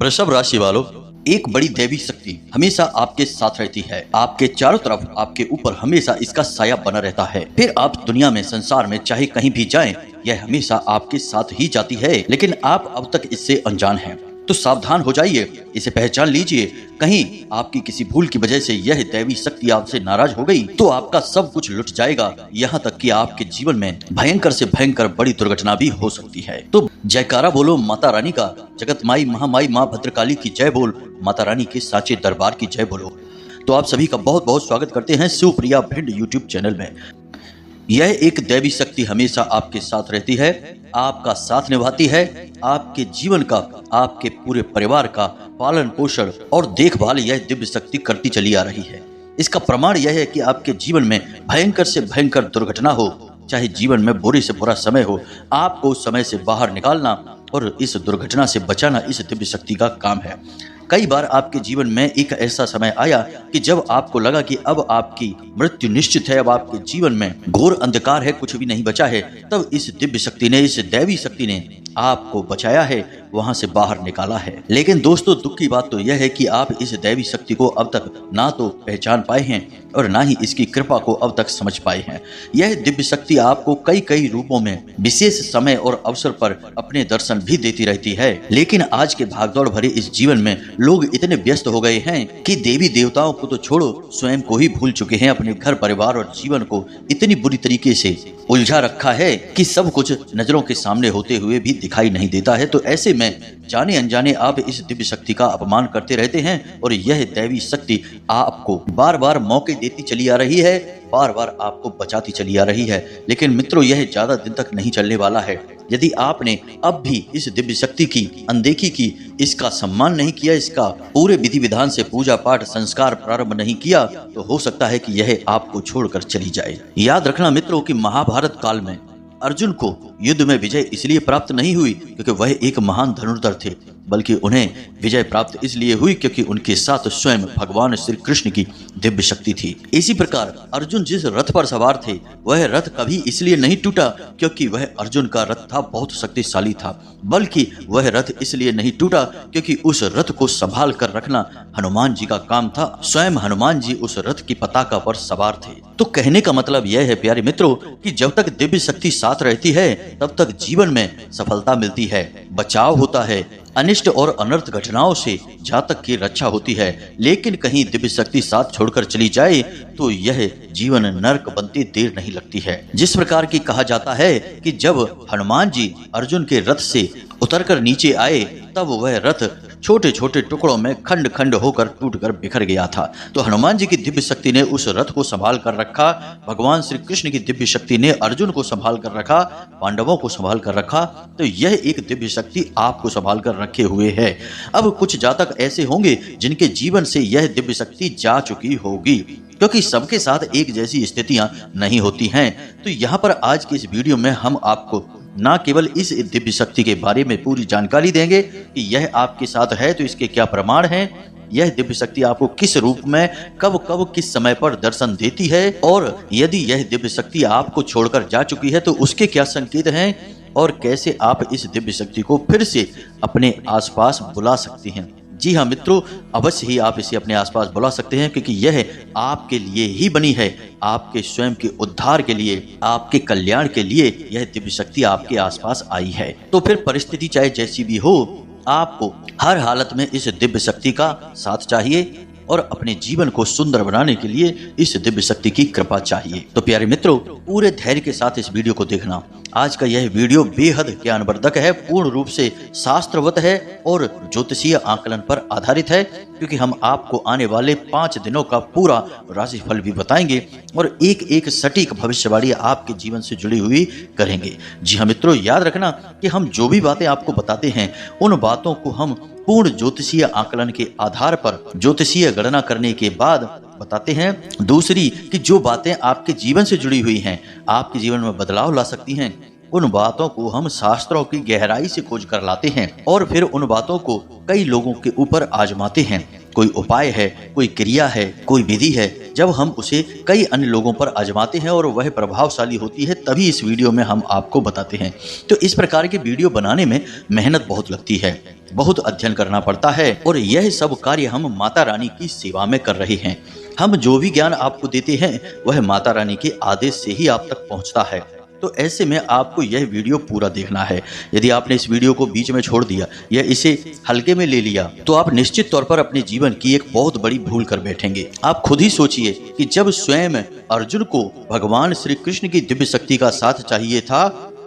वृषभ राशि वालों, एक बड़ी दैवी शक्ति हमेशा आपके साथ रहती है। आपके चारों तरफ, आपके ऊपर हमेशा इसका साया बना रहता है। फिर आप दुनिया में, संसार में चाहे कहीं भी जाएं, यह हमेशा आपके साथ ही जाती है, लेकिन आप अब तक इससे अनजान हैं। तो सावधान हो जाइए, इसे पहचान लीजिए। कहीं आपकी किसी भूल की वजह से यह दैवी शक्ति आपसे नाराज हो गई तो आपका सब कुछ लुट जाएगा। यहाँ तक कि आपके जीवन में भयंकर से भयंकर बड़ी दुर्घटना भी हो सकती है। तो जयकारा बोलो माता रानी का, जगत माई महामाई माँ भद्रकाली की जय बोल, माता रानी के साचे दरबार की जय बोलो। तो आप सभी का बहुत बहुत स्वागत करते हैं शिवप्रिया भिंड यूट्यूब चैनल में। यह एक दैवी शक्ति हमेशा आपके साथ रहती है, आपका साथ निभाती है, आपके जीवन का, आपके पूरे परिवार का पालन पोषण और देखभाल यह दिव्य शक्ति करती चली आ रही है। इसका प्रमाण यह है कि आपके जीवन में भयंकर से भयंकर दुर्घटना हो, चाहे जीवन में बुरे से बुरा समय हो, आपको उस समय से बाहर निकालना और इस दुर्घटना से बचाना इस दिव्य शक्ति का काम है। कई बार आपके जीवन में एक ऐसा समय आया कि जब आपको लगा कि अब आपकी मृत्यु निश्चित है, अब आपके जीवन में घोर अंधकार है, कुछ भी नहीं बचा है। तब इस दिव्य शक्ति ने, इस दैवी शक्ति ने आपको बचाया है, वहां से बाहर निकाला है। लेकिन दोस्तों, दुख की बात तो यह है कि आप इस दैवी शक्ति को अब तक ना तो पहचान पाए हैं और ना ही इसकी कृपा को अब तक समझ पाए हैं। यह दिव्य शक्ति आपको कई कई रूपों में विशेष समय और अवसर पर अपने दर्शन भी देती रहती है। लेकिन आज के भागदौड़ भरे इस जीवन में लोग इतने व्यस्त हो गए हैं कि देवी देवताओं को तो छोड़ो, स्वयं को ही भूल चुके हैं। अपने घर परिवार और जीवन को इतनी बुरी तरीके से उलझा रखा है कि सब कुछ नजरों के सामने होते हुए भी दिखाई नहीं देता है। तो ऐसे में जाने अनजाने आप इस दिव्य शक्ति का अपमान करते रहते हैं और यह दैवी शक्ति आपको बार बार मौके देती चली आ रही है, बार बार आपको बचाती चली आ रही है। लेकिन मित्रों, यह ज्यादा दिन तक नहीं चलने वाला है। यदि आपने अब भी इस दिव्य शक्ति की अनदेखी की, इसका सम्मान नहीं किया, इसका पूरे विधि विधान से पूजा पाठ संस्कार प्रारंभ नहीं किया, तो हो सकता है कि यह आपको छोड़कर चली जाए। याद रखना मित्रों कि महाभारत काल में अर्जुन को युद्ध में विजय इसलिए प्राप्त नहीं हुई क्योंकि वह एक महान धनुर्धर थे, बल्कि उन्हें विजय प्राप्त इसलिए हुई क्योंकि उनके साथ स्वयं भगवान श्री कृष्ण की दिव्य शक्ति थी। इसी प्रकार अर्जुन जिस रथ पर सवार थे, वह रथ कभी इसलिए नहीं टूटा क्योंकि वह अर्जुन का रथ था, बहुत शक्तिशाली था, बल्कि वह रथ इसलिए नहीं टूटा क्योंकि उस रथ को संभाल कर रखना हनुमान जी का काम था। स्वयं हनुमान जी उस रथ की पताका पर सवार थे। तो कहने का मतलब यह है प्यारे मित्रों कि जब तक दिव्य शक्ति साथ रहती है तब तक जीवन में सफलता मिलती है, बचाव होता है, अनिष्ट और अनर्थ घटनाओं से जातक की रक्षा होती है। लेकिन कहीं दिव्य शक्ति साथ छोड़कर चली जाए तो यह जीवन नरक बनते देर नहीं लगती है। जिस प्रकार की कहा जाता है कि जब हनुमान जी अर्जुन के रथ से उतरकर नीचे आए तब वह रथ छोटे छोटे टुकड़ों में खंड खंड होकर टूटकर बिखर गया था। तो हनुमान जी की दिव्य शक्ति ने उस रथ को संभाल कर रखा, भगवान श्री कृष्ण की दिव्य शक्ति ने अर्जुन को संभाल कर रखा, पांडवों को संभाल कर रखा। तो यह एक दिव्य शक्ति आपको संभाल कर रखे हुए है। अब कुछ जातक ऐसे होंगे जिनके जीवन से यह दिव्य शक्ति जा चुकी होगी, क्योंकि सबके साथ एक जैसी स्थितियां नहीं होती हैं। तो यहाँ पर आज के इस वीडियो में हम आपको ना केवल इस दिव्य शक्ति के बारे में पूरी जानकारी देंगे कि यह आपके साथ है तो इसके क्या प्रमाण हैं, यह दिव्य शक्ति आपको किस रूप में कब कब किस समय पर दर्शन देती है, और यदि यह दिव्य शक्ति आपको छोड़कर जा चुकी है तो उसके क्या संकेत हैं, और कैसे आप इस दिव्य शक्ति को फिर से अपने आसपास बुला सकते हैं। जी हाँ मित्रों, अवश्य ही आप इसे अपने आसपास बुला सकते हैं क्योंकि यह आपके लिए ही बनी है, आपके स्वयं के उद्धार के लिए, आपके कल्याण के लिए यह दिव्य शक्ति आपके आसपास आई है। तो फिर परिस्थिति चाहे जैसी भी हो, आपको हर हालत में इस दिव्य शक्ति का साथ चाहिए और अपने जीवन को सुंदर बनाने के लिए इस दिव्य शक्ति की कृपा चाहिए। तो प्यारे मित्रों, पूरे धैर्य के साथ इस वीडियो को देखना। आज का यह वीडियो बेहद ज्ञानवर्धक है, पूर्ण रूप से शास्त्रवत है और ज्योतिषीय आकलन पर आधारित है, क्योंकि हम आपको आने वाले 5 दिनों का पूरा राशिफल भी बताएंगे और एक एक सटीक भविष्यवाणी आपके जीवन से जुड़ी हुई करेंगे। जी हाँ मित्रों, याद रखना कि हम जो भी बातें आपको बताते हैं उन बातों को हम पूर्ण ज्योतिषीय आकलन के आधार पर ज्योतिषीय गणना करने के बाद बताते हैं। दूसरी कि जो बातें आपके जीवन से जुड़ी हुई हैं, आपके जीवन में बदलाव ला सकती हैं, उन बातों को हम शास्त्रों की गहराई से खोज कर लाते हैं और फिर उन बातों को कई लोगों के ऊपर आजमाते हैं। कोई उपाय है, कोई क्रिया है, कोई विधि है, जब हम उसे कई अन्य लोगों पर आजमाते हैं और वह प्रभावशाली होती है, तभी इस वीडियो में हम आपको बताते हैं। तो इस प्रकार के वीडियो बनाने में मेहनत बहुत लगती है, बहुत अध्ययन करना पड़ता है और यह सब कार्य हम माता रानी की सेवा में कर रहे हैं। हम जो भी ज्ञान आपको देते हैं वह माता रानी के आदेश से ही आप तक पहुंचता है। तो ऐसे में आपको यह वीडियो पूरा देखना है। यदि आपने इस वीडियो को बीच में छोड़ दिया या इसे हल्के में ले लिया तो आप निश्चित तौर पर अपने जीवन की एक बहुत बड़ी भूल कर बैठेंगे। आप खुद ही सोचिए कि जब स्वयं अर्जुन को भगवान श्री कृष्ण की दिव्य शक्ति का साथ चाहिए था,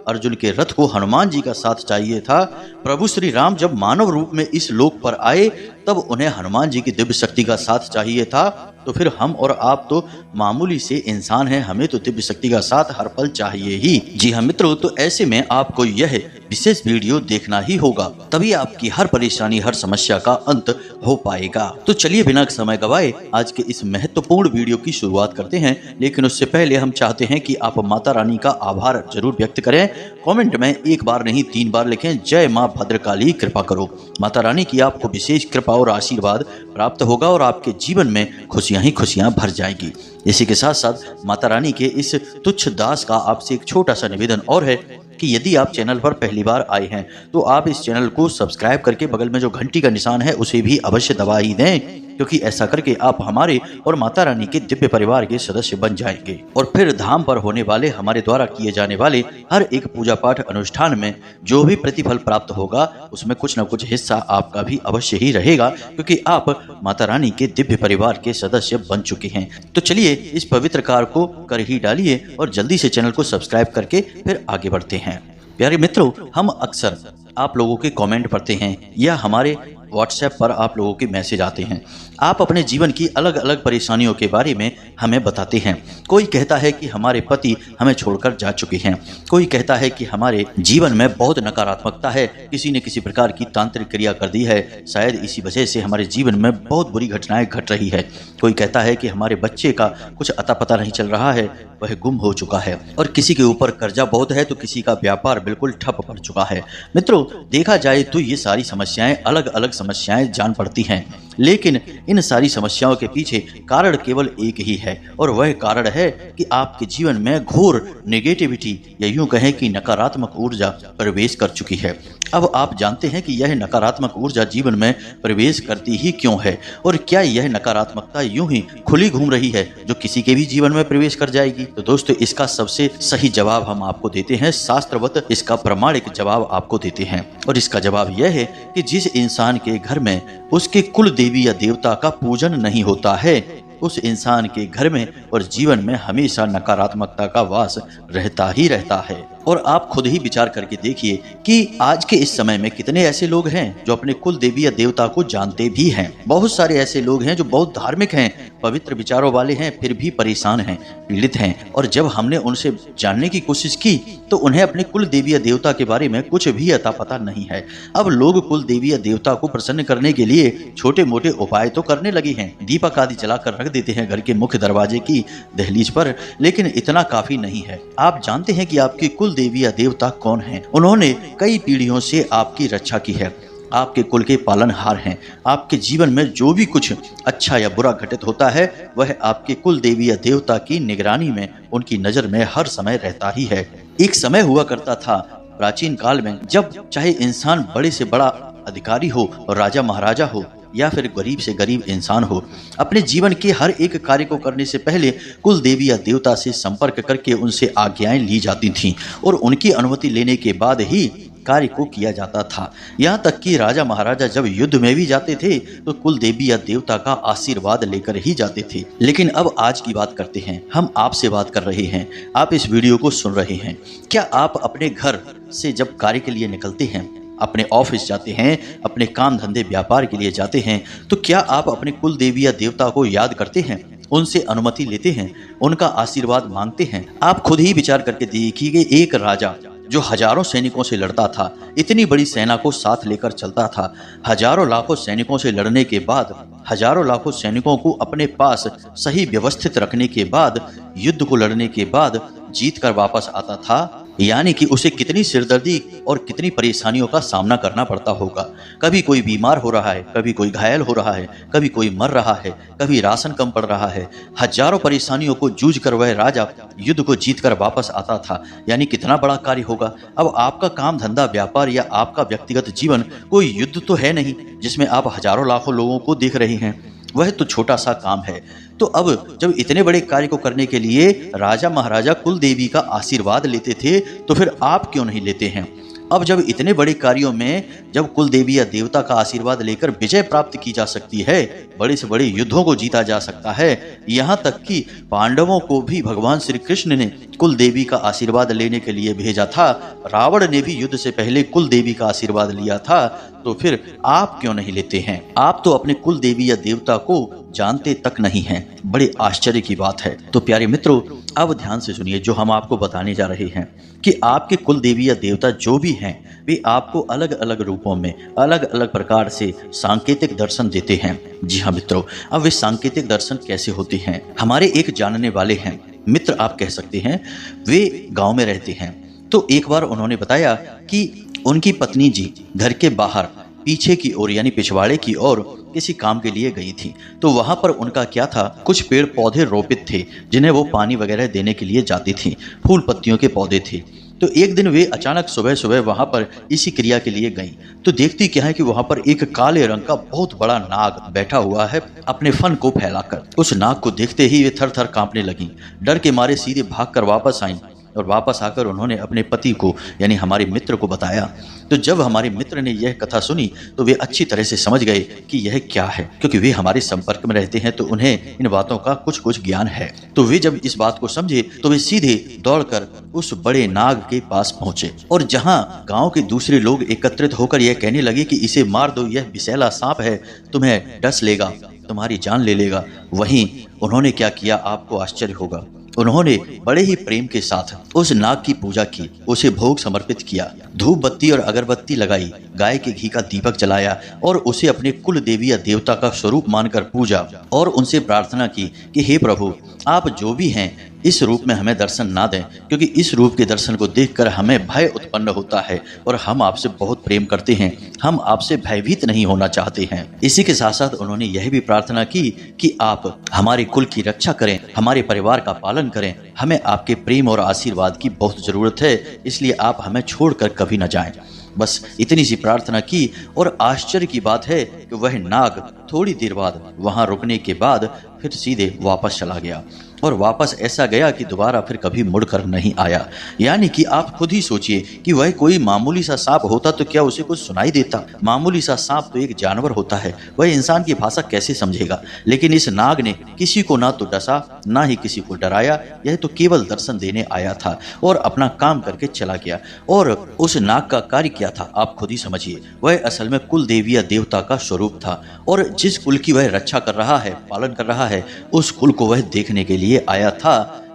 अर्जुन के रथ को हनुमान जी का साथ चाहिए था, प्रभु श्री राम जब मानव रूप में इस लोक पर आए तब उन्हें हनुमान जी की दिव्य शक्ति का साथ चाहिए था, तो फिर हम और आप तो मामूली से इंसान हैं, हमें तो दिव्य शक्ति का साथ हर पल चाहिए ही। जी हाँ मित्रों, तो ऐसे में आपको यह विशेष वीडियो देखना ही होगा, तभी आपकी हर परेशानी, हर समस्या का अंत हो पाएगा। तो चलिए बिना समय गवाए आज के इस महत्वपूर्ण वीडियो की शुरुआत करते हैं। लेकिन उससे पहले हम चाहते हैं कि आप माता रानी का आभार जरूर व्यक्त करें। कमेंट में एक बार नहीं 3 बार लिखें, जय माँ भद्रकाली कृपा करो। माता रानी की आपको विशेष कृपा और आशीर्वाद प्राप्त होगा और आपके जीवन में खुशियां ही खुशियां भर जाएंगी। इसी के साथ साथ माता रानी के इस तुच्छ दास का आपसे एक छोटा सा निवेदन और है कि यदि आप चैनल पर पहली बार आए हैं तो आप इस चैनल को सब्सक्राइब करके बगल में जो घंटी का निशान है उसे भी अवश्य दबा ही दें, क्योंकि ऐसा करके आप हमारे और माता रानी के दिव्य परिवार के सदस्य बन जाएंगे और फिर धाम पर होने वाले हमारे द्वारा किए जाने वाले हर एक पूजा पाठ अनुष्ठान में जो भी प्रतिफल प्राप्त होगा उसमें कुछ न कुछ हिस्सा आपका भी अवश्य ही रहेगा, क्योंकि आप माता रानी के दिव्य परिवार के सदस्य बन चुके हैं। तो चलिए इस पवित्र कार्य को कर ही डालिए और जल्दी से चैनल को सब्सक्राइब करके फिर आगे बढ़ते हैं। प्यारे मित्रों, हम अक्सर आप लोगों के कमेंट पढ़ते हैं या हमारे व्हाट्सएप पर आप लोगों के मैसेज आते हैं। आप अपने जीवन की अलग अलग परेशानियों के बारे में हमें बताते हैं। कोई कहता है कि हमारे पति हमें छोड़कर जा चुके हैं, कोई कहता है कि हमारे जीवन में बहुत नकारात्मकता है, किसी ने किसी प्रकार की तांत्रिक क्रिया कर दी है, शायद इसी वजह से हमारे जीवन में बहुत बुरी घटनाएं घट रही है। कोई कहता है कि हमारे बच्चे का कुछ अता पता नहीं चल रहा है, वह गुम हो चुका है, और किसी के ऊपर कर्जा बहुत है तो किसी का व्यापार बिल्कुल ठप पड़ चुका है। मित्रों, देखा जाए तो ये सारी समस्याएं अलग अलग समस्याएं जान पड़ती हैं, लेकिन इन सारी समस्याओं के पीछे कारण केवल एक ही है और वह कारण है कि आपके जीवन में घोर नेगेटिविटी या यूं कहें कि नकारात्मक ऊर्जा प्रवेश कर चुकी है। अब आप जानते हैं कि यह नकारात्मक ऊर्जा जीवन में प्रवेश करती ही क्यों है और क्या यह नकारात्मकता यूं ही खुली घूम रही है जो किसी के भी जीवन में प्रवेश कर जाएगी? तो दोस्तों, इसका सबसे सही जवाब हम आपको देते हैं, शास्त्रवत इसका प्रमाणिक जवाब आपको देते हैं। और इसका जवाब यह है कि जिस इंसान के घर में उसके कुल देवी या देवता का पूजन नहीं होता है, उस इंसान के घर में और जीवन में हमेशा नकारात्मकता का वास रहता ही रहता है। और आप खुद ही विचार करके देखिए कि आज के इस समय में कितने ऐसे लोग हैं जो अपने कुल देवी या देवता को जानते भी हैं। बहुत सारे ऐसे लोग हैं जो बहुत धार्मिक हैं, पवित्र विचारों वाले हैं, फिर भी परेशान हैं, पीड़ित हैं। और जब हमने उनसे जानने की कोशिश की तो उन्हें अपने कुल देवी या देवता के बारे में कुछ भी अता पता नहीं है। अब लोग कुल देवी या देवता को प्रसन्न करने के लिए छोटे मोटे उपाय तो करने लगे हैं, दीपक आदि जलाकर रख देते हैं घर के मुख्य दरवाजे की दहलीज पर, लेकिन इतना काफी नहीं है। आप जानते हैं कि आपकी कुल देवी या देवता कौन हैं? उन्होंने कई पीढ़ियों से आपकी रक्षा की है, आपके कुल के पालनहार हैं। आपके जीवन में जो भी कुछ अच्छा या बुरा घटित होता है वह आपके कुल देवी या देवता की निगरानी में, उनकी नजर में हर समय रहता ही है। एक समय हुआ करता था प्राचीन काल में, जब चाहे इंसान बड़े से बड़ा अधिकारी हो और राजा महाराजा हो या फिर गरीब से गरीब इंसान हो, अपने जीवन के हर एक कार्य को करने से पहले कुल देवी या देवता से संपर्क करके उनसे आज्ञाएं ली जाती थीं और उनकी अनुमति लेने के बाद ही कार्य को किया जाता था। यहाँ तक कि राजा महाराजा जब युद्ध में भी जाते थे तो कुल देवी या देवता का आशीर्वाद लेकर ही जाते थे। लेकिन अब आज की बात करते हैं, हम आपसे बात कर रहे हैं, आप इस वीडियो को सुन रहे हैं। क्या आप अपने घर से जब कार्य के लिए निकलते हैं, अपने ऑफिस जाते हैं, अपने काम धंधे व्यापार के लिए जाते हैं, तो क्या आप अपने कुल देवी या देवता को याद करते हैं, उनसे अनुमति लेते हैं, उनका आशीर्वाद मांगते हैं? आप खुद ही विचार करके देखिए, एक राजा जो हजारों सैनिकों से लड़ता था, इतनी बड़ी सेना को साथ लेकर चलता था, हजारों लाखों सैनिकों से लड़ने के बाद, हजारों लाखों सैनिकों को अपने पास सही व्यवस्थित रखने के बाद, युद्ध को लड़ने के बाद जीत कर वापस आता था, यानी कि उसे कितनी सिरदर्दी और कितनी परेशानियों का सामना करना पड़ता होगा। कभी कोई बीमार हो रहा है, कभी कोई घायल हो रहा है, कभी कोई मर रहा है, कभी राशन कम पड़ रहा है। हजारों परेशानियों को जूझ कर वह राजा युद्ध को जीत कर वापस आता था। यानी कितना बड़ा कार्य होगा। अब आपका काम धंधा व्यापार या आपका व्यक्तिगत जीवन कोई युद्ध तो है नहीं जिसमें आप हजारों लाखों लोगों को देख रहे हैं। वह तो छोटा सा काम है। तो अब जब इतने बड़े कार्य को करने के लिए राजा महाराजा कुलदेवी का आशीर्वाद लेते थे, तो फिर आप क्यों नहीं लेते हैं? अब जब इतने बड़े कार्यों में जब कुलदेवी या देवता का आशीर्वाद लेकर विजय प्राप्त की जा सकती है, बड़े से बड़े युद्धों को जीता जा सकता है, यहाँ तक कि पांडवों को भी भगवान श्री कृष्ण ने कुलदेवी का आशीर्वाद लेने के लिए भेजा था। रावण ने भी युद्ध से पहले कुलदेवी का आशीर्वाद लिया था। तो फिर आप क्यों नहीं लेते हैं? आप तो अपने कुलदेवी या देवता को जानते तक नहीं हैं। बड़े आश्चर्य की बात है। तो प्यारे मित्रों, अब ध्यान से सुनिए जो हम आपको बताने जा रहे हैं कि आपके कुल देवी या देवता जो भी हैं, वे आपको अलग अलग रूपों में अलग अलग प्रकार से सांकेतिक दर्शन देते हैं। जी हाँ मित्रों, अब वे सांकेतिक दर्शन कैसे होते हैं? हमारे एक जानने वाले हैं, मित्र आप कह सकते हैं, वे गांव में रहते हैं। तो एक बार उन्होंने बताया कि उनकी पत्नी जी घर के बाहर पीछे की ओर यानी पिछवाड़े की ओर किसी काम के लिए गई थी। तो वहां पर उनका क्या था, कुछ पेड़ पौधे रोपित थे जिन्हें वो पानी वगैरह देने के लिए जाती थी। फूल पत्तियों के पौधे थे। तो एक दिन वे अचानक सुबह सुबह वहां पर इसी क्रिया के लिए गईं। तो देखती क्या है कि वहां पर एक काले रंग का बहुत बड़ा नाग बैठा हुआ है अपने फन को फैलाकर। उस नाग को देखते ही वे थर थर कांपने लगीं। डर के मारे सीधे भागकर वापस आईं और वापस आकर उन्होंने अपने पति को यानी हमारे मित्र को बताया। तो जब हमारे मित्र ने यह कथा सुनी तो वे अच्छी तरह से समझ गए कि यह क्या है, क्योंकि वे हमारे संपर्क में रहते हैं तो उन्हें इन बातों का कुछ कुछ ज्ञान है। तो वे जब इस बात को समझे तो वे सीधे दौड़कर उस बड़े नाग के पास पहुंचे और जहां गांव के दूसरे लोग एकत्रित होकर यह कहने लगे कि इसे मार दो, यह विषैला सांप है, तुम्हें डस लेगा, तुम्हारी जान ले लेगा, वहीं उन्होंने क्या किया आपको आश्चर्य होगा। उन्होंने बड़े ही प्रेम के साथ उस नाग की पूजा की, उसे भोग समर्पित किया, धूप बत्ती और अगरबत्ती लगाई, गाय के घी का दीपक जलाया और उसे अपने कुल देवी या देवता का स्वरूप मानकर पूजा और उनसे प्रार्थना की कि हे प्रभु, आप जो भी हैं इस रूप में हमें दर्शन ना दें, क्योंकि इस रूप के दर्शन को देखकर हमें भय उत्पन्न होता है और हम आपसे बहुत प्रेम करते हैं, हम आपसे भयभीत नहीं होना चाहते हैं। इसी के साथ साथ उन्होंने यह भी प्रार्थना की कि आप हमारे कुल की रक्षा करें, हमारे परिवार का पालन करें, हमें आपके प्रेम और आशीर्वाद की बहुत जरूरत है, इसलिए आप हमें छोड़कर कभी न जाएं। बस इतनी सी प्रार्थना की और आश्चर्य की बात है कि वह नाग थोड़ी देर बाद वहां रुकने के बाद फिर सीधे वापस चला गया और वापस ऐसा गया कि दोबारा फिर कभी मुड़कर नहीं आया। यानी कि आप खुद ही सोचिए कि वह कोई मामूली सा सांप होता तो क्या उसे कुछ सुनाई देता? मामूली सा सांप तो एक जानवर होता है, वह इंसान की भाषा कैसे समझेगा? लेकिन इस नाग ने किसी को ना तो डसा ना ही किसी को डराया, यह तो केवल दर्शन देने आया था और अपना काम करके चला गया। और उस नाग का कार्य क्या था आप खुद ही समझिए। वह असल में कुल देवी या देवता का स्वरूप था और जिस कुल की वह रक्षा कर रहा है, पालन कर रहा है, उस कुल को वह देखने के लिए आया था,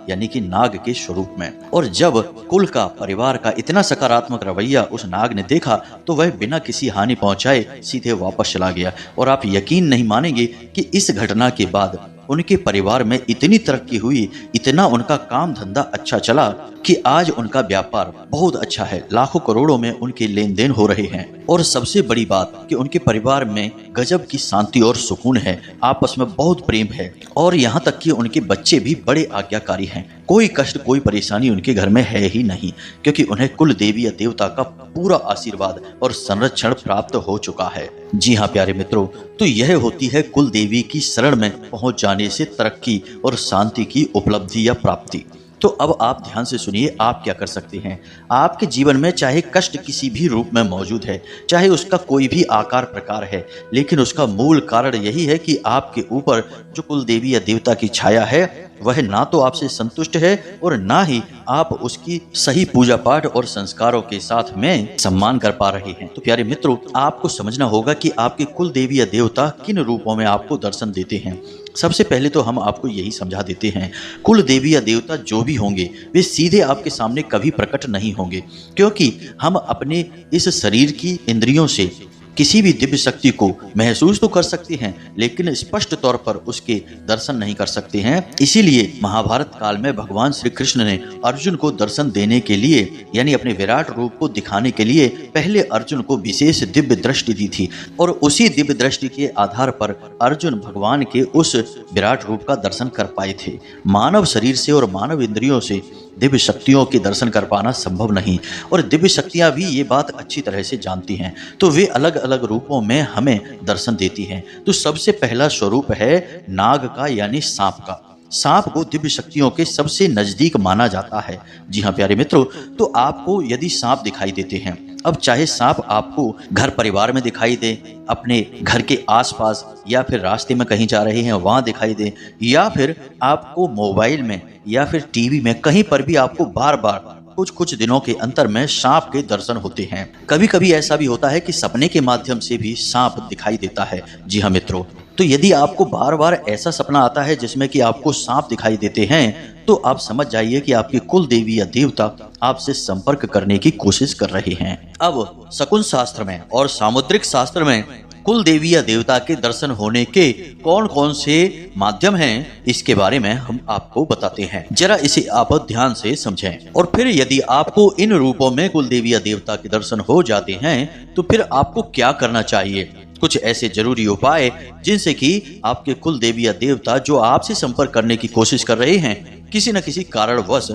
यानी कि नाग के स्वरूप में। और जब कुल का परिवार का इतना सकारात्मक रवैया उस नाग ने देखा तो वह बिना किसी हानि पहुंचाए सीधे वापस चला गया। और आप यकीन नहीं मानेंगे कि इस घटना के बाद उनके परिवार में इतनी तरक्की हुई, इतना उनका काम धंधा अच्छा चला कि आज उनका व्यापार बहुत अच्छा है, लाखों करोड़ों में उनके लेन देन हो रहे हैं। और सबसे बड़ी बात कि उनके परिवार में गजब की शांति और सुकून है, आपस में बहुत प्रेम है और यहाँ तक कि उनके बच्चे भी बड़े आज्ञाकारी हैं। कोई कष्ट कोई परेशानी उनके घर में है ही नहीं, क्योंकि उन्हें कुल देवी या देवता का पूरा आशीर्वाद और संरक्षण प्राप्त हो चुका है। जी हाँ प्यारे मित्रों, तो यह होती है कुल देवी की शरण में पहुंच जाने से तरक्की और शांति की उपलब्धि या प्राप्ति। तो अब आप ध्यान से सुनिए, आप क्या कर सकते हैं। आपके जीवन में चाहे कष्ट किसी भी रूप में मौजूद है, चाहे उसका कोई भी आकार प्रकार है, लेकिन उसका मूल कारण यही है कि आपके ऊपर जो कुल देवी या देवता की छाया है वह ना तो आपसे संतुष्ट है और ना ही आप उसकी सही पूजा पाठ और संस्कारों के साथ में सम्मान कर पा रहे हैं। तो प्यारे मित्रों, आपको समझना होगा कि आपके कुल देवी या देवता किन रूपों में आपको दर्शन देते हैं। सबसे पहले तो हम आपको यही समझा देते हैं, कुल देवी या देवता जो भी होंगे वे सीधे आपके सामने कभी प्रकट नहीं होंगे, क्योंकि हम अपने इस शरीर की इंद्रियों से किसी भी दिव्य शक्ति को महसूस तो कर सकते हैं, लेकिन स्पष्ट तौर पर उसके दर्शन नहीं कर सकते हैं। इसीलिए महाभारत काल में भगवान श्री कृष्ण ने अर्जुन को दर्शन देने के लिए, यानी अपने विराट रूप को दिखाने के लिए, पहले अर्जुन को विशेष दिव्य दृष्टि दी थी और उसी दिव्य दृष्टि के आधार पर अर्जुन भगवान के उस विराट रूप का दर्शन कर पाए थे। मानव शरीर से और मानव इंद्रियों से दिव्य शक्तियों के दर्शन कर पाना संभव नहीं, और दिव्य शक्तियां भी ये बात अच्छी तरह से जानती हैं, तो वे अलग अलग रूपों में हमें दर्शन देती हैं। तो सबसे पहला स्वरूप है नाग का, यानी सांप का। सांप को दिव्य शक्तियों के सबसे नजदीक माना जाता है। जी हाँ प्यारे मित्रों, तो आपको यदि सांप दिखाई देते हैं, अब चाहे सांप आपको घर परिवार में दिखाई दे, अपने घर के आसपास, या फिर रास्ते में कहीं जा रहे हैं वहां दिखाई दे, या फिर आपको मोबाइल में या फिर टीवी में, कहीं पर भी आपको बार बार कुछ दिनों के अंतर में सांप के दर्शन होते हैं। कभी कभी ऐसा भी होता है कि सपने के माध्यम से भी सांप दिखाई देता है। जी हाँ मित्रों, तो यदि आपको बार बार ऐसा सपना आता है जिसमें कि आपको सांप दिखाई देते हैं, तो आप समझ जाइए कि आपकी कुल देवी या देवता आपसे संपर्क करने की कोशिश कर रहे हैं। अब शकुन शास्त्र में और सामुद्रिक शास्त्र में कुल देवी या देवता के दर्शन होने के कौन कौन से माध्यम हैं, इसके बारे में हम आपको बताते हैं। जरा इसे आप ध्यान से समझें, और फिर यदि आपको इन रूपों में कुल देवी या देवता के दर्शन हो जाते हैं, तो फिर आपको क्या करना चाहिए। कुछ ऐसे जरूरी उपाय जिनसे कि आपके कुल देवी या देवता जो आपसे संपर्क करने की कोशिश कर रहे हैं, किसी न किसी कारणवश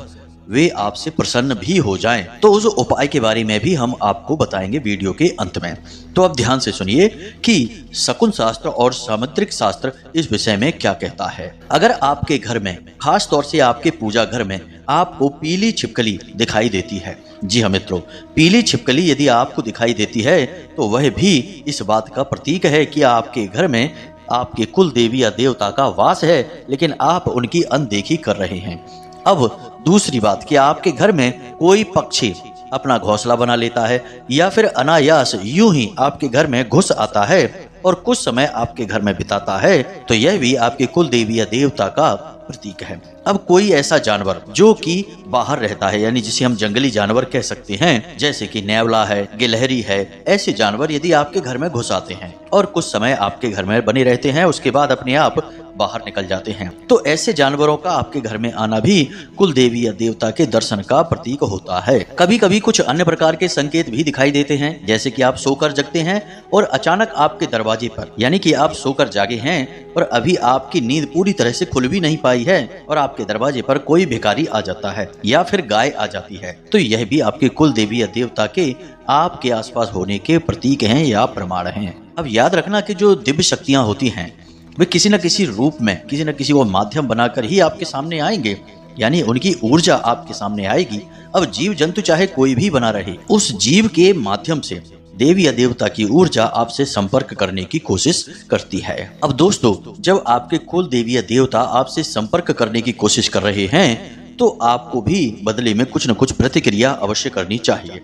वे आपसे प्रसन्न भी हो जाएं। तो उस उपाय के बारे में भी हम आपको बताएंगे वीडियो के अंत में। तो अब ध्यान से सुनिए कि शकुन शास्त्र और सामुद्रिक शास्त्र इस विषय में क्या कहता है। अगर आपके घर में, खास तौर से आपके पूजा घर में, आपको पीली छिपकली दिखाई देती है, जी हाँ मित्रों, पीली छिपकली यदि आपको दिखाई देती है, तो वह भी इस बात का प्रतीक है कि आपके घर में आपके कुल देवी या देवता का वास है, लेकिन आप उनकी अनदेखी कर रहे हैं। अब दूसरी बात कि आपके घर में कोई पक्षी अपना घोंसला बना लेता है, या फिर अनायास यूं ही आपके घर में घुस आता है और कुछ समय आपके घर में बिताता है, तो यह भी आपके कुल देवी या देवता का प्रतीक है। अब कोई ऐसा जानवर जो कि बाहर रहता है, यानी जिसे हम जंगली जानवर कह सकते हैं, जैसे कि नेवला है, गिलहरी है, ऐसे जानवर यदि आपके घर में घुस आते हैं और कुछ समय आपके घर में बने रहते हैं, उसके बाद अपने आप बाहर निकल जाते हैं, तो ऐसे जानवरों का आपके घर में आना भी कुल देवी या देवता के दर्शन का प्रतीक होता है। कभी कभी कुछ अन्य प्रकार के संकेत भी दिखाई देते हैं, जैसे कि आप सोकर जगते हैं और अचानक आपके दरवाजे पर, यानी कि आप सोकर जागे हैं और अभी आपकी नींद पूरी तरह से खुल भी नहीं पाई है और आपके दरवाजे पर कोई भिखारी आ जाता है या फिर गाय आ जाती है, तो यह भी आपके कुल देवी या देवता के आपके आसपास होने के प्रतीक हैं या प्रमाण हैं। अब याद रखना कि जो दिव्य शक्तियां होती हैं, वे किसी न किसी रूप में, किसी न किसी वो माध्यम बनाकर ही आपके सामने आएंगे, यानी उनकी ऊर्जा आपके सामने आएगी। अब जीव जंतु चाहे कोई भी बना रहे, उस जीव के माध्यम से देवी या देवता की ऊर्जा आपसे संपर्क करने की कोशिश करती है। अब दोस्तों, जब आपके कुल देवी या देवता आपसे संपर्क करने की कोशिश कर रहे हैं, तो आपको भी बदले में कुछ न कुछ प्रतिक्रिया अवश्य करनी चाहिए।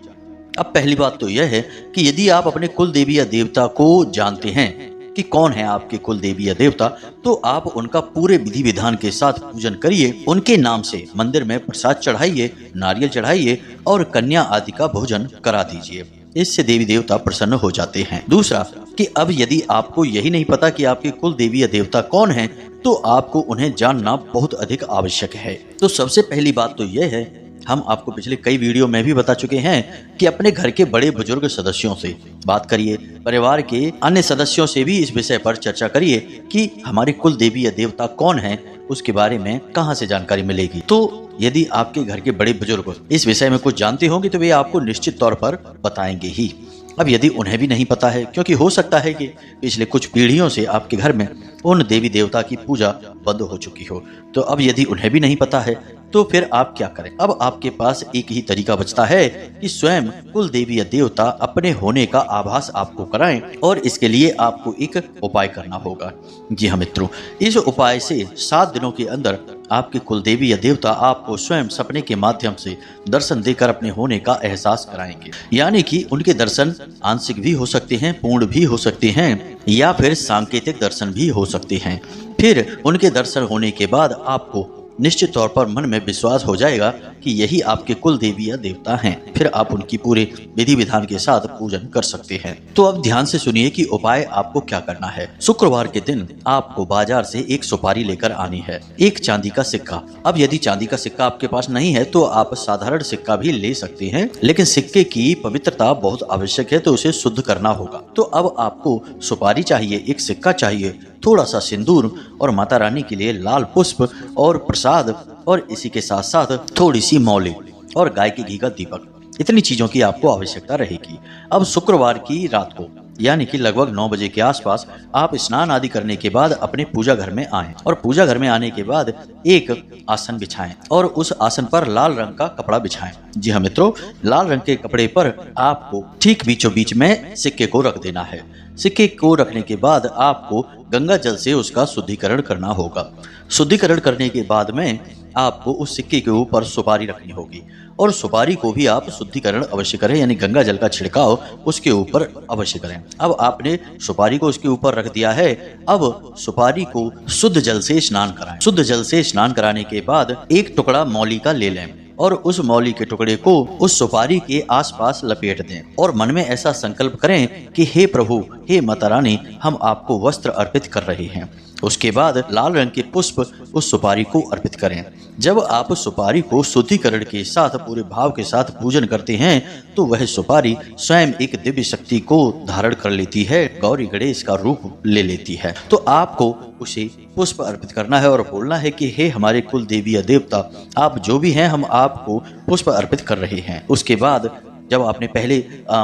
अब पहली बात तो यह है कि यदि आप अपने कुल देवी या देवता को जानते हैं कि कौन है आपके कुल देवी या देवता, तो आप उनका पूरे विधि विधान के साथ पूजन करिए, उनके नाम से मंदिर में प्रसाद चढ़ाइए, नारियल चढ़ाइए और कन्या आदि का भोजन करा दीजिए। इससे देवी देवता प्रसन्न हो जाते हैं। दूसरा कि अब यदि आपको यही नहीं पता कि आपके कुल देवी या देवता कौन है, तो आपको उन्हें जानना बहुत अधिक आवश्यक है। तो सबसे पहली बात तो यह है, हम आपको पिछले कई वीडियो में भी बता चुके हैं कि अपने घर के बड़े बुजुर्ग सदस्यों से बात करिए, परिवार के अन्य सदस्यों से भी इस विषय पर चर्चा करिए कि हमारे कुल देवी या देवता कौन है, उसके बारे में कहां से जानकारी मिलेगी। तो यदि आपके घर के बड़े बुजुर्ग इस विषय में कुछ जानते होंगे, तो वे आपको निश्चित तौर पर बताएंगे ही। अब यदि उन्हें भी नहीं पता है, क्योंकि हो सकता है कि पिछले कुछ पीढ़ियों से आपके घर में उन देवी देवता की पूजा बंद हो चुकी हो, तो अब यदि उन्हें भी नहीं पता है, तो फिर आप क्या करें। अब आपके पास एक ही तरीका बचता है कि स्वयं कुल देवी या देवता अपने होने का आभास आपको कराएं, और इसके लिए आपको एक उपाय करना होगा। जी हाँ मित्रों, इस उपाय से 7 दिनों के अंदर आपके कुल देवी या देवता आपको स्वयं सपने के माध्यम से दर्शन देकर अपने होने का एहसास कराएंगे। यानी कि उनके दर्शन आंशिक भी हो सकते हैं, पूर्ण भी हो सकते हैं, या फिर सांकेतिक दर्शन भी हो सकते हैं। फिर उनके दर्शन होने के बाद आपको निश्चित तौर पर मन में विश्वास हो जाएगा कि यही आपके कुल देवी या देवता हैं। फिर आप उनकी पूरे विधि विधान के साथ पूजन कर सकते हैं। तो अब ध्यान से सुनिए कि उपाय आपको क्या करना है। शुक्रवार के दिन आपको बाजार से एक सुपारी लेकर आनी है, एक चांदी का सिक्का। अब यदि चांदी का सिक्का आपके पास नहीं है तो आप साधारण सिक्का भी ले सकते हैं, लेकिन सिक्के की पवित्रता बहुत आवश्यक है, तो उसे शुद्ध करना होगा। तो अब आपको सुपारी चाहिए, एक सिक्का चाहिए, थोड़ा सा सिंदूर और माता रानी के लिए लाल पुष्प और प्रसाद, और इसी के साथ साथ थोड़ी सी मौली और गाय के घी का दीपक। इतनी चीजों की आपको आवश्यकता रहेगी। अब शुक्रवार की रात को यानी कि लगभग 9 बजे के आसपास आप स्नान आदि करने के बाद अपने पूजा घर में आएं, और पूजा घर में आने के बाद एक आसन बिछाएं और उस आसन पर लाल रंग का कपड़ा बिछाएं। जी हाँ मित्रों, लाल रंग के कपड़े पर आपको ठीक बीचों बीच में सिक्के को रख देना है। सिक्के को रखने के बाद आपको गंगा जल से उसका शुद्धिकरण करना होगा। शुद्धिकरण करने के बाद में आपको उस सिक्के के ऊपर सुपारी रखनी होगी, और सुपारी को भी आप शुद्धिकरण अवश्य करें, यानी गंगा जल का छिड़काव उसके ऊपर अवश्य करें। अब आपने सुपारी को उसके ऊपर रख दिया है, अब सुपारी को शुद्ध जल से स्नान कराएं। शुद्ध जल से स्नान कराने के बाद एक टुकड़ा मौली का ले लें और उस मौली के टुकड़े को उस सुपारी के आसपास लपेट दें, और मन में ऐसा संकल्प करें कि हे प्रभु, हे माता रानी, हम आपको वस्त्र अर्पित कर रहे हैं। उसके बाद लाल रंग के पुष्प उस सुपारी को अर्पित करें। जब आप सुपारी को शुद्धिकरण के साथ पूरे भाव के साथ पूजन करते हैं तो वह सुपारी स्वयं एक दिव्य शक्ति को धारण कर लेती है, गौरी गणेश का रूप ले लेती है। तो आपको उसे पुष्प अर्पित करना है और बोलना है कि हे हमारे कुल देवी या देवता, आप जो भी हैं, हम आपको पुष्प अर्पित कर रहे हैं। उसके बाद जब आपने पहले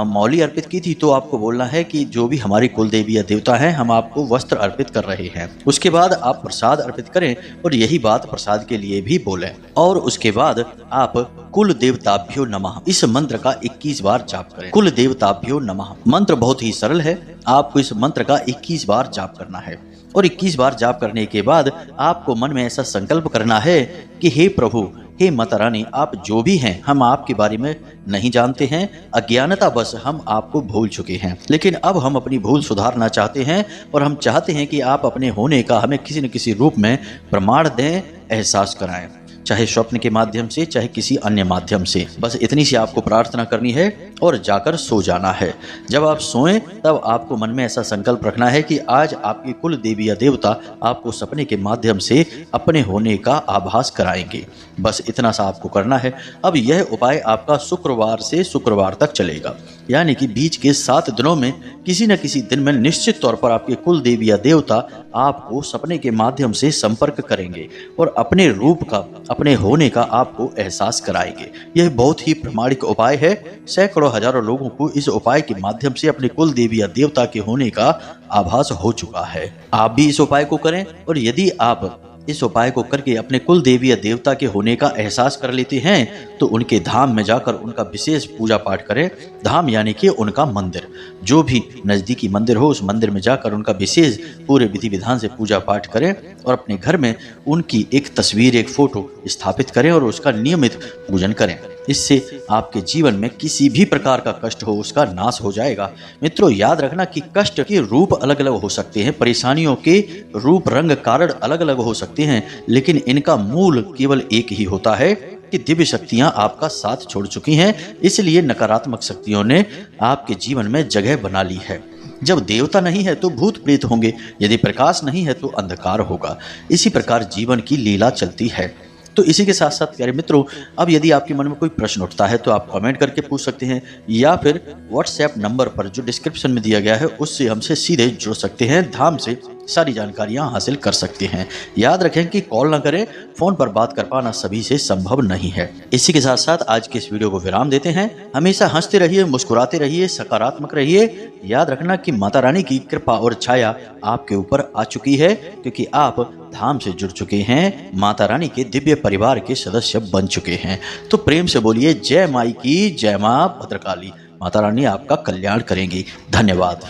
मौली अर्पित की थी तो आपको बोलना है कि जो भी हमारी कुल देवी या देवता हैं, हम आपको वस्त्र अर्पित कर रहे हैं। उसके बाद आप प्रसाद अर्पित करें और यही बात प्रसाद के लिए भी बोलें। और उसके बाद आप कुल देवताभ्यो नमः इस मंत्र का 21 बार जाप करें। कुल देवताभ्यो नमः मंत्र बहुत ही सरल है, आपको इस मंत्र का 21 बार जाप करना है। और 21 बार जाप करने के बाद आपको मन में ऐसा संकल्प करना है कि हे प्रभु, हे माता रानी, आप जो भी हैं, हम आपके बारे में नहीं जानते हैं, अज्ञानता बस हम आपको भूल चुके हैं, लेकिन अब हम अपनी भूल सुधारना चाहते हैं और हम चाहते हैं कि आप अपने होने का हमें किसी न किसी रूप में प्रमाण दें, एहसास कराएं, चाहे स्वप्न के माध्यम से, चाहे किसी अन्य माध्यम से। बस इतनी सी आपको प्रार्थना करनी है और जाकर सो जाना है। जब आप सोएं तब आपको मन में ऐसा संकल्प रखना है कि आज आपकी कुल देवी या देवता आपको सपने के माध्यम से अपने होने का आभास कराएंगे। बस इतना सा आपको करना है। अब यह उपाय आपका शुक्रवार से शुक्रवार तक चलेगा, यानी कि बीच के 7 दिनों में किसी न किसी दिन में निश्चित तौर पर आपके कुल देवी या देवता आपको सपने के माध्यम से संपर्क करेंगे और अपने रूप का, अपने होने का आपको एहसास कराएंगे। यह बहुत ही प्रामाणिक उपाय है। सैकड़ों हजारों लोगों को इस उपाय के माध्यम से अपने कुल देवी या देवता के होने का आभास हो चुका है। आप भी इस उपाय को करें, और यदि आप इस उपाय को करके अपने कुल देवी या देवता के होने का एहसास कर लेते हैं तो उनके धाम में जाकर उनका विशेष पूजा पाठ करें। धाम यानी कि उनका मंदिर, जो भी नज़दीकी मंदिर हो उस मंदिर में जाकर उनका विशेष पूरे विधि विधान से पूजा पाठ करें, और अपने घर में उनकी एक तस्वीर, एक फोटो स्थापित करें और उसका नियमित पूजन करें। इससे आपके जीवन में किसी भी प्रकार का कष्ट हो उसका नाश हो जाएगा। मित्रों, याद रखना कि कष्ट के रूप अलग अलग हो सकते हैं, परेशानियों के रूप, रंग, कारण अलग अलग हो सकते हैं, लेकिन इनका मूल केवल एक ही होता है कि दिव्य शक्तियां आपका साथ छोड़ चुकी हैं। इसलिए नकारात्मक शक्तियों ने आपके जीवन में जगह बना ली है। जब देवता नहीं है तो भूत प्रेत होंगे, यदि प्रकाश नहीं है तो अंधकार होगा। इसी प्रकार जीवन की लीला चलती है। तो इसी के साथ साथ प्यारे मित्रों, अब यदि आपके मन में कोई प्रश्न उठता है तो आप कमेंट करके पूछ सकते हैं, या फिर व्हाट्सएप नंबर पर जो डिस्क्रिप्शन में दिया गया है उससे हमसे सीधे जुड़ सकते हैं। धाम से सारी जानकारियां हासिल कर सकते हैं। याद रखें कि कॉल ना करें, फोन पर बात कर पाना सभी से संभव नहीं है। इसी के साथ साथ आज के इस वीडियो को विराम देते हैं। हमेशा हंसते रहिए, मुस्कुराते रहिए, सकारात्मक रहिए। याद रखना कि माता रानी की कृपा और छाया आपके ऊपर आ चुकी है, क्योंकि आप धाम से जुड़ चुके हैं, माता रानी के दिव्य परिवार के सदस्य बन चुके हैं। तो प्रेम से बोलिए जय माई की जय, माँ भद्रकाली। माता रानी आपका कल्याण करेंगी। धन्यवाद।